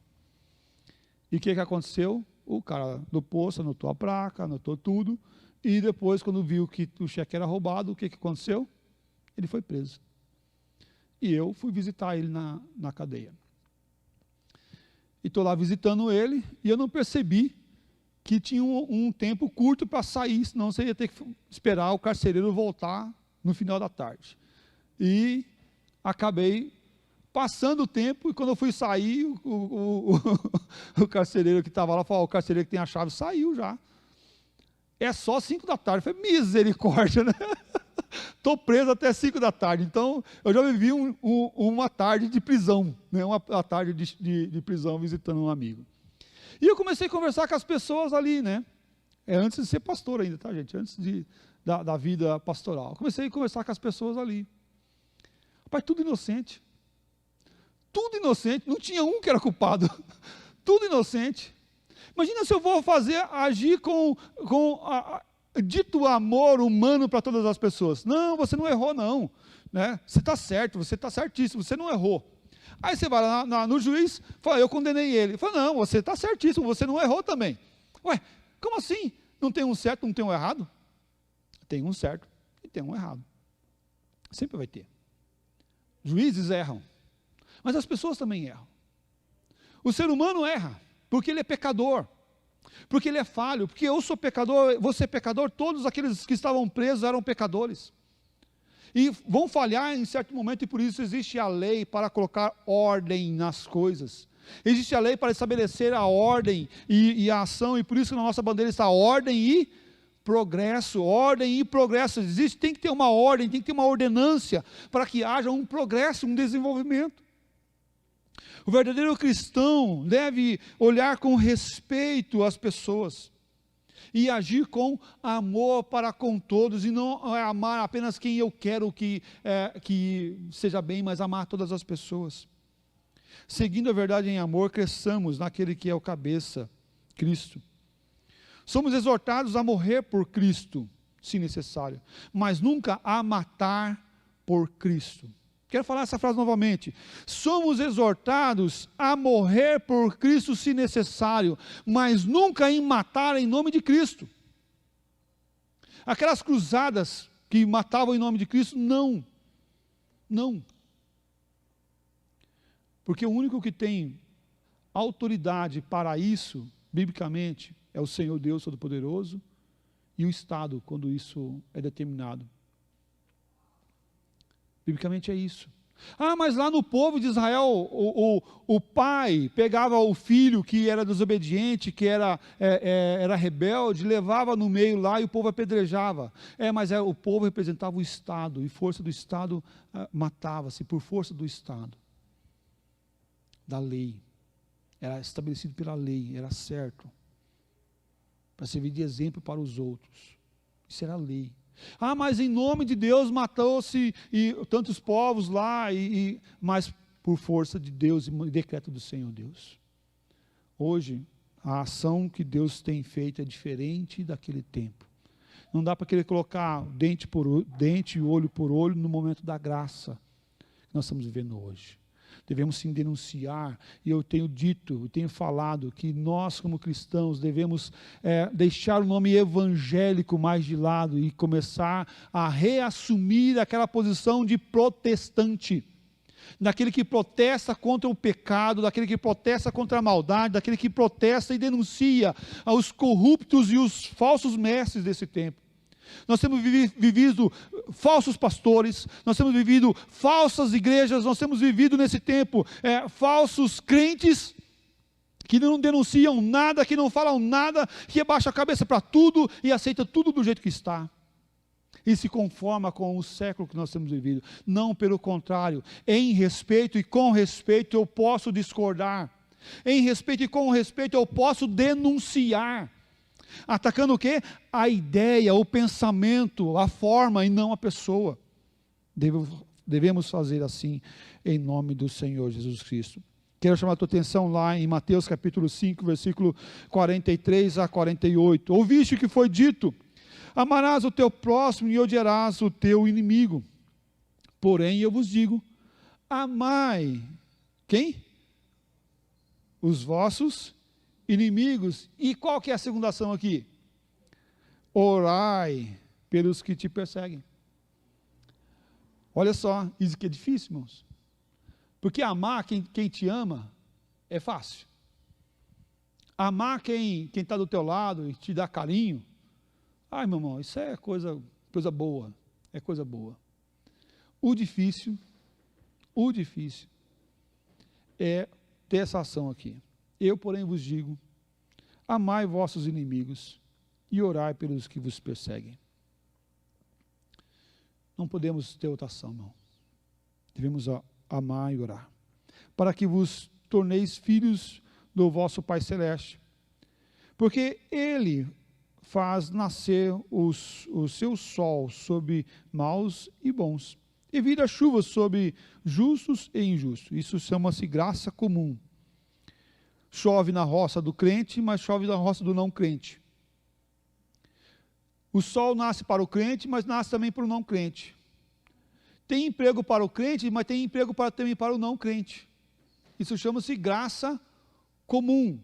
E o que aconteceu? O cara do posto anotou a placa, anotou tudo, e depois, quando viu que o cheque era roubado, o que aconteceu? Ele foi preso. E eu fui visitar ele na cadeia. E estou lá visitando ele, e eu não percebi que tinha um tempo curto para sair, senão você ia ter que esperar o carcereiro voltar no final da tarde. E acabei passando o tempo, e quando eu fui sair, o carcereiro que estava lá falou: o carcereiro que tem a chave saiu já. É só 5 da tarde. Eu falei: misericórdia, né? Estou preso até 5 da tarde. Então, eu já vivi uma tarde de prisão, né? Uma tarde de prisão visitando um amigo. E eu comecei a conversar com as pessoas ali, né? Antes de ser pastor ainda, tá, gente? Antes da vida pastoral. Comecei a conversar com as pessoas ali. Rapaz, tudo inocente. Tudo inocente. Não tinha um que era culpado. Tudo inocente. Imagina se eu vou agir com dito amor humano para todas as pessoas. Não, você não errou não, né? Você está certo, você está certíssimo, você não errou. Aí você vai lá no juiz, fala, eu condenei ele. Fala, não, você está certíssimo, você não errou também. Ué, como assim? Não tem um certo, não tem um errado? Tem um certo e tem um errado. Sempre vai ter. Juízes erram, mas as pessoas também erram. O ser humano erra, porque ele é pecador, porque ele é falho, porque eu sou pecador, você é pecador, todos aqueles que estavam presos eram pecadores. E vão falhar em certo momento, e por isso existe a lei para colocar ordem nas coisas. Existe a lei para estabelecer a ordem e a ação, e por isso que na nossa bandeira está ordem e progresso, ordem e progresso. Tem que ter uma ordem, tem que ter uma ordenância, para que haja um progresso, um desenvolvimento. O verdadeiro cristão deve olhar com respeito às pessoas, e agir com amor para com todos, e não amar apenas quem eu quero que seja bem, mas amar todas as pessoas. Seguindo a verdade em amor, cresçamos naquele que é o cabeça, Cristo. Somos exortados a morrer por Cristo, se necessário, mas nunca a matar por Cristo. Quero falar essa frase novamente. Somos exortados a morrer por Cristo se necessário, mas nunca em matar em nome de Cristo. Aquelas cruzadas que matavam em nome de Cristo, não. Não. Porque o único que tem autoridade para isso, biblicamente, é o Senhor Deus Todo-Poderoso e o Estado, quando isso é determinado. Biblicamente é isso. Ah, mas lá no povo de Israel, o pai pegava o filho que era desobediente, que era rebelde, levava no meio lá e o povo apedrejava. Mas o povo representava o Estado, e força do Estado matava-se por força do Estado, da lei. Era estabelecido pela lei, era certo, para servir de exemplo para os outros. Isso era a lei. Ah, mas em nome de Deus matou-se tantos povos lá, mas por força de Deus e decreto do Senhor Deus. Hoje, a ação que Deus tem feito é diferente daquele tempo. Não dá para querer colocar dente por dente e olho por olho no momento da graça que nós estamos vivendo hoje. Devemos sim denunciar, e eu tenho dito, eu tenho falado que nós como cristãos devemos deixar o nome evangélico mais de lado e começar a reassumir aquela posição de protestante, daquele que protesta contra o pecado, daquele que protesta contra a maldade, daquele que protesta e denuncia aos corruptos e os falsos mestres desse tempo. Nós temos vivido falsos pastores, nós temos vivido falsas igrejas, nós temos vivido nesse tempo falsos crentes que não denunciam nada, que não falam nada, que abaixam a cabeça para tudo e aceita tudo do jeito que está. E se conforma com o século que nós temos vivido. Não, pelo contrário, em respeito e com respeito eu posso discordar. Em respeito e com respeito eu posso denunciar. Atacando o quê? A ideia, o pensamento, a forma e não a pessoa. Devemos fazer assim em nome do Senhor Jesus Cristo. Quero chamar a tua atenção lá em Mateus capítulo 5, versículo 43 a 48. Ouviste o que foi dito: amarás o teu próximo e odiarás o teu inimigo. Porém eu vos digo, amai, quem? Os vossos inimigos. E qual que é a segunda ação aqui? Orai pelos que te perseguem. Olha só, isso que é difícil, irmãos. Porque amar quem te ama é fácil. Amar quem está do teu lado e te dá carinho, ai, meu irmão, isso é coisa boa, é coisa boa. O difícil é ter essa ação aqui. Eu, porém, vos digo, amai vossos inimigos e orai pelos que vos perseguem. Não podemos ter outra ação, não. Devemos amar e orar, para que vos torneis filhos do vosso Pai Celeste, porque Ele faz nascer o seu sol sobre maus e bons, e vira chuva sobre justos e injustos. Isso chama-se graça comum. Chove na roça do crente, mas chove na roça do não crente. O sol nasce para o crente, mas nasce também para o não crente. Tem emprego para o crente, mas tem emprego também para o não crente. Isso chama-se graça comum.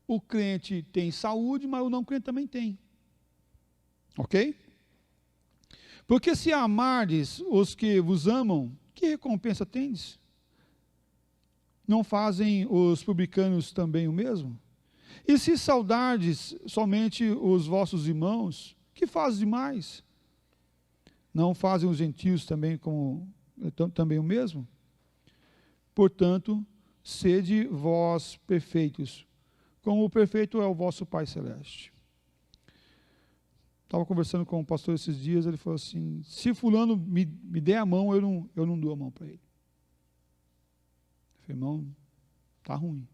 O crente tem saúde, mas o não crente também tem. Ok? Porque se amardes os que vos amam, que recompensa tendes? Não fazem os publicanos também o mesmo? E se saudardes somente os vossos irmãos, que fazes demais? Não fazem os gentios também o mesmo? Portanto, sede vós perfeitos, como o perfeito é o vosso Pai Celeste. Estava conversando com o pastor esses dias, ele falou assim, se fulano me der a mão, eu não dou a mão para ele. Eu falei, irmão, está ruim.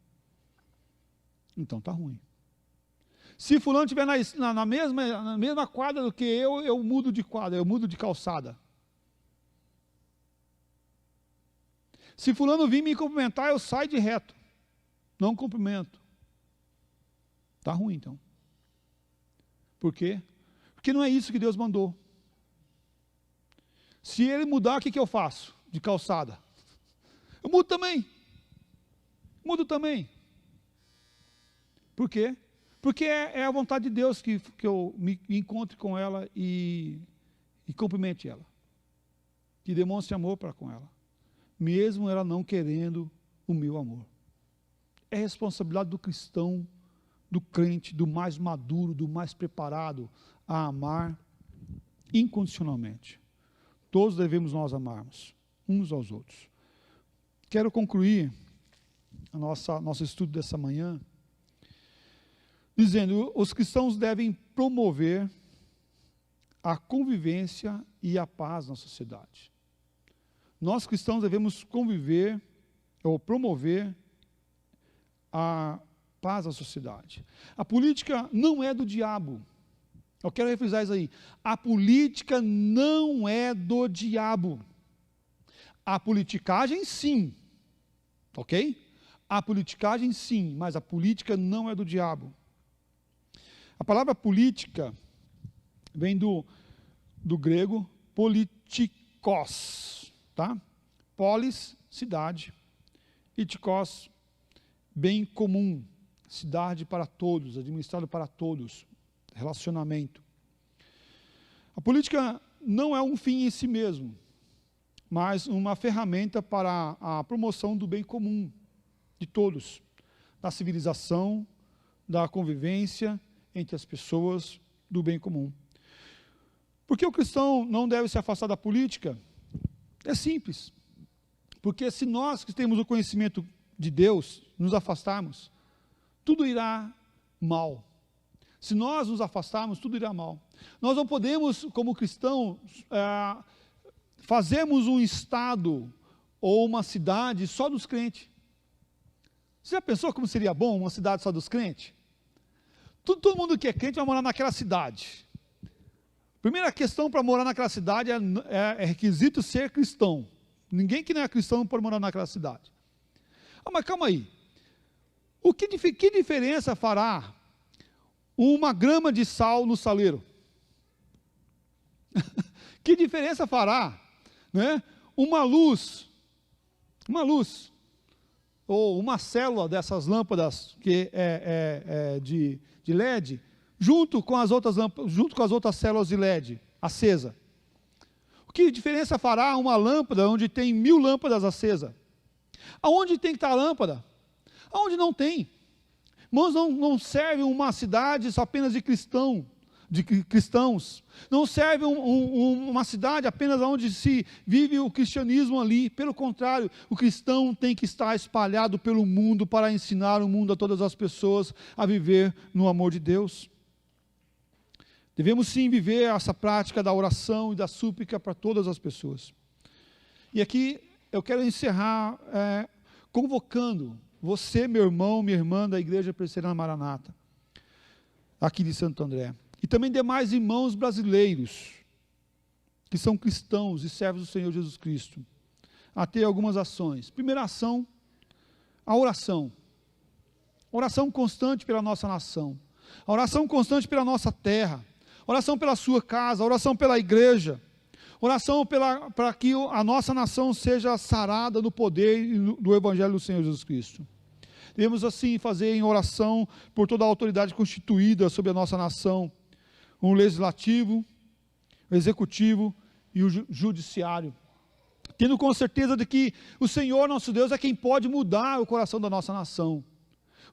Então está ruim. Se fulano estiver na mesma quadra do que eu mudo de quadra, eu mudo de calçada. Se fulano vir me cumprimentar, eu saio de reto. Não cumprimento. Está ruim então. Por quê? Porque não é isso que Deus mandou. Se ele mudar, o que eu faço? De calçada. Eu mudo também. Mudo também. Por quê? Porque é a vontade de Deus que eu me encontre com ela e cumprimente ela. Que demonstre amor para com ela. Mesmo ela não querendo o meu amor. É responsabilidade do cristão, do crente, do mais maduro, do mais preparado a amar incondicionalmente. Todos devemos nós amarmos uns aos outros. Quero concluir nosso estudo dessa manhã dizendo, os cristãos devem promover a convivência e a paz na sociedade. Nós cristãos devemos conviver ou promover a paz na sociedade. A política não é do diabo. Eu quero refrisar isso aí. A política não é do diabo. A politicagem sim. Ok? A politicagem sim, mas a política não é do diabo. A palavra política vem do grego politikos, tá? Polis, cidade, e tikos, bem comum, cidade para todos, administrado para todos, relacionamento. A política não é um fim em si mesmo, mas uma ferramenta para a promoção do bem comum de todos, da civilização, da convivência entre as pessoas, do bem comum. Por que o cristão não deve se afastar da política? É simples. Porque se nós que temos o conhecimento de Deus, nos afastarmos, tudo irá mal. Se nós nos afastarmos, tudo irá mal. Nós não podemos, como cristãos, fazermos um estado ou uma cidade só dos crentes. Você já pensou como seria bom uma cidade só dos crentes? Todo mundo que é crente vai morar naquela cidade. Primeira questão para morar naquela cidade é requisito ser cristão. Ninguém que não é cristão pode morar naquela cidade. Mas calma aí. Que diferença fará uma grama de sal no saleiro? Que diferença fará, né? Uma luz, ou uma célula dessas lâmpadas que de LED, junto com as outras células de LED acesa? O que diferença fará uma lâmpada onde tem 1000 lâmpadas acesas? Aonde tem que estar a lâmpada? Aonde não tem. Irmãos, não serve uma cidade só apenas de cristãos. Não serve uma cidade apenas onde se vive o cristianismo ali. Pelo contrário, o cristão tem que estar espalhado pelo mundo para ensinar o mundo a todas as pessoas a viver no amor de Deus. Devemos sim viver essa prática da oração e da súplica para todas as pessoas. E aqui eu quero encerrar convocando você, meu irmão, minha irmã da Igreja Presbiteriana Maranata, aqui de Santo André, e também demais irmãos brasileiros, que são cristãos e servos do Senhor Jesus Cristo, a ter algumas ações. Primeira ação, a oração. Oração constante pela nossa nação. A oração constante pela nossa terra. oração pela sua casa, oração pela igreja, oração para que a nossa nação seja sarada no poder do Evangelho do Senhor Jesus Cristo. Devemos assim fazer em oração por toda a autoridade constituída sobre a nossa nação, o legislativo, o executivo e o judiciário, tendo com certeza de que o Senhor nosso Deus é quem pode mudar o coração da nossa nação.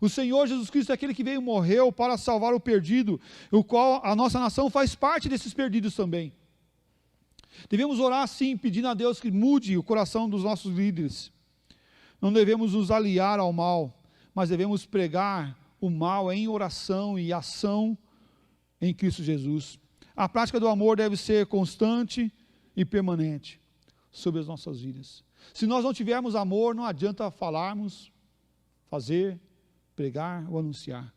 O Senhor Jesus Cristo é aquele que veio e morreu para salvar o perdido, o qual a nossa nação faz parte desses perdidos também. Devemos orar sim, pedindo a Deus que mude o coração dos nossos líderes. Não devemos nos aliar ao mal, mas devemos pregar o mal em oração e ação em Cristo Jesus. A prática do amor deve ser constante e permanente sobre as nossas vidas. Se nós não tivermos amor, não adianta falarmos, fazer, pregar ou anunciar.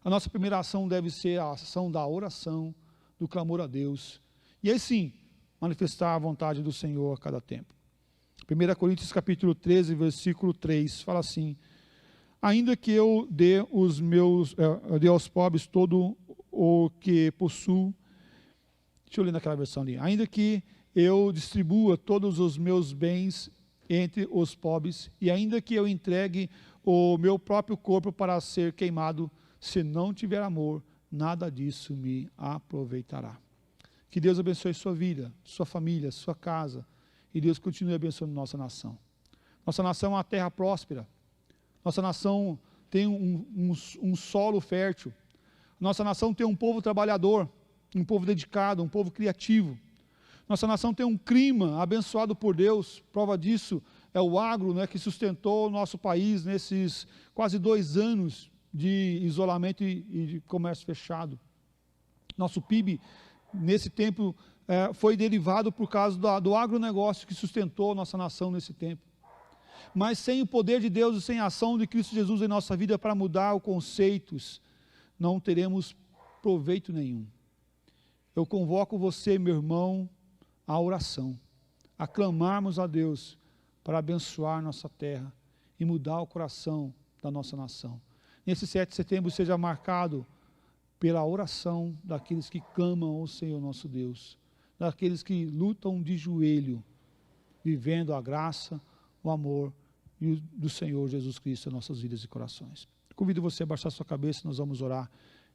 A nossa primeira ação deve ser a ação da oração, do clamor a Deus. E aí sim, manifestar a vontade do Senhor a cada tempo. 1 Coríntios capítulo 13, versículo 3, fala assim: ainda que eu dê aos pobres todo o que possuo, deixa eu ler naquela versão ali, ainda que eu distribua todos os meus bens entre os pobres, e ainda que eu entregue o meu próprio corpo para ser queimado, se não tiver amor, nada disso me aproveitará. Que Deus abençoe sua vida, sua família, sua casa, e Deus continue abençoando nossa nação. Nossa nação é uma terra próspera. Nossa nação tem um solo fértil. Nossa nação tem um povo trabalhador, um povo dedicado, um povo criativo. Nossa nação tem um clima abençoado por Deus. Prova disso é o agro, né, que sustentou o nosso país nesses quase 2 anos de isolamento e de comércio fechado. Nosso PIB, nesse tempo, foi derivado por causa do agronegócio que sustentou a nossa nação nesse tempo. Mas sem o poder de Deus e sem a ação de Cristo Jesus em nossa vida para mudar os conceitos, não teremos proveito nenhum. Eu convoco você, meu irmão, à oração, a clamarmos a Deus para abençoar nossa terra e mudar o coração da nossa nação. Nesse 7 de setembro seja marcado pela oração daqueles que clamam ao Senhor nosso Deus, daqueles que lutam de joelho, vivendo a graça, o amor do Senhor Jesus Cristo em nossas vidas e corações. Convido você a baixar sua cabeça e nós vamos orar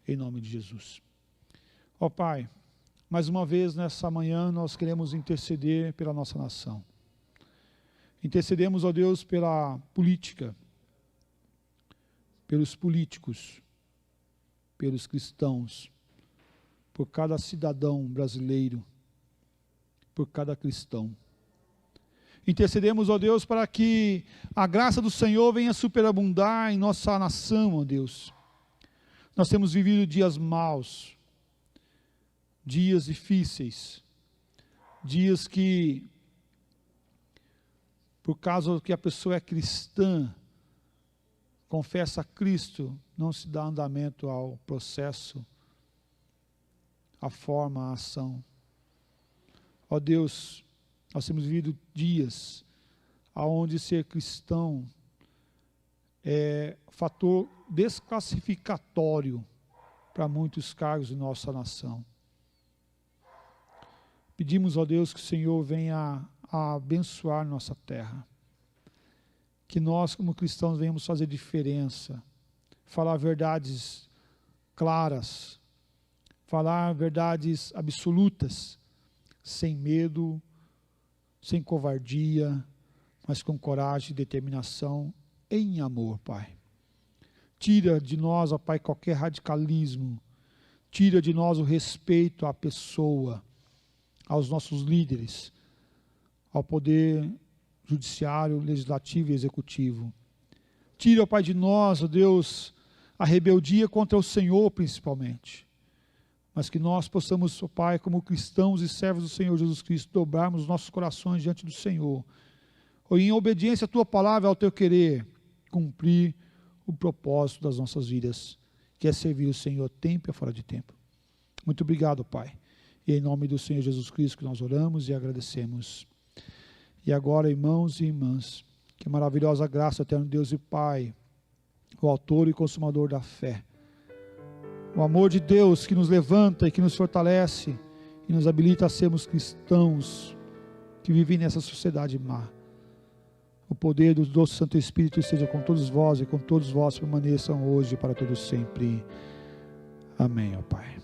em nome de Jesus. Ó Pai, mais uma vez nessa manhã nós queremos interceder pela nossa nação. Intercedemos, ó Deus, pela política, pelos políticos, pelos cristãos, por cada cidadão brasileiro, por cada cristão. Intercedemos, ó Deus, para que a graça do Senhor venha superabundar em nossa nação, ó Deus. Nós temos vivido dias maus, dias difíceis, dias que, por causa que a pessoa é cristã, confessa a Cristo, não se dá andamento ao processo, à forma, à ação. Ó Deus, nós temos vivido dias onde ser cristão é fator desclassificatório para muitos cargos de nossa nação. Pedimos, ó Deus, que o Senhor venha a abençoar nossa terra. Que nós, como cristãos, venhamos fazer diferença, falar verdades claras, falar verdades absolutas, sem medo, sem covardia, mas com coragem e determinação, em amor, Pai. Tira de nós, ó Pai, qualquer radicalismo, tira de nós o respeito à pessoa, aos nossos líderes, ao poder judiciário, legislativo e executivo. Tira, ó Pai, de nós, ó Deus, a rebeldia contra o Senhor principalmente, mas que nós possamos, ó Pai, como cristãos e servos do Senhor Jesus Cristo, dobrarmos os nossos corações diante do Senhor, ou em obediência à Tua palavra, ao Teu querer, cumprir o propósito das nossas vidas, que é servir o Senhor tempo e fora de tempo. Muito obrigado, Pai. E em nome do Senhor Jesus Cristo que nós oramos e agradecemos. E agora, irmãos e irmãs, que maravilhosa graça, eterno Deus e Pai, o autor e consumador da fé, O amor de Deus que nos levanta e que nos fortalece e nos habilita a sermos cristãos que vivem nessa sociedade má. O poder do doce Santo Espírito esteja com todos vós e com todos vós permaneçam hoje e para todos sempre. Amém, ó Pai.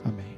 Amém.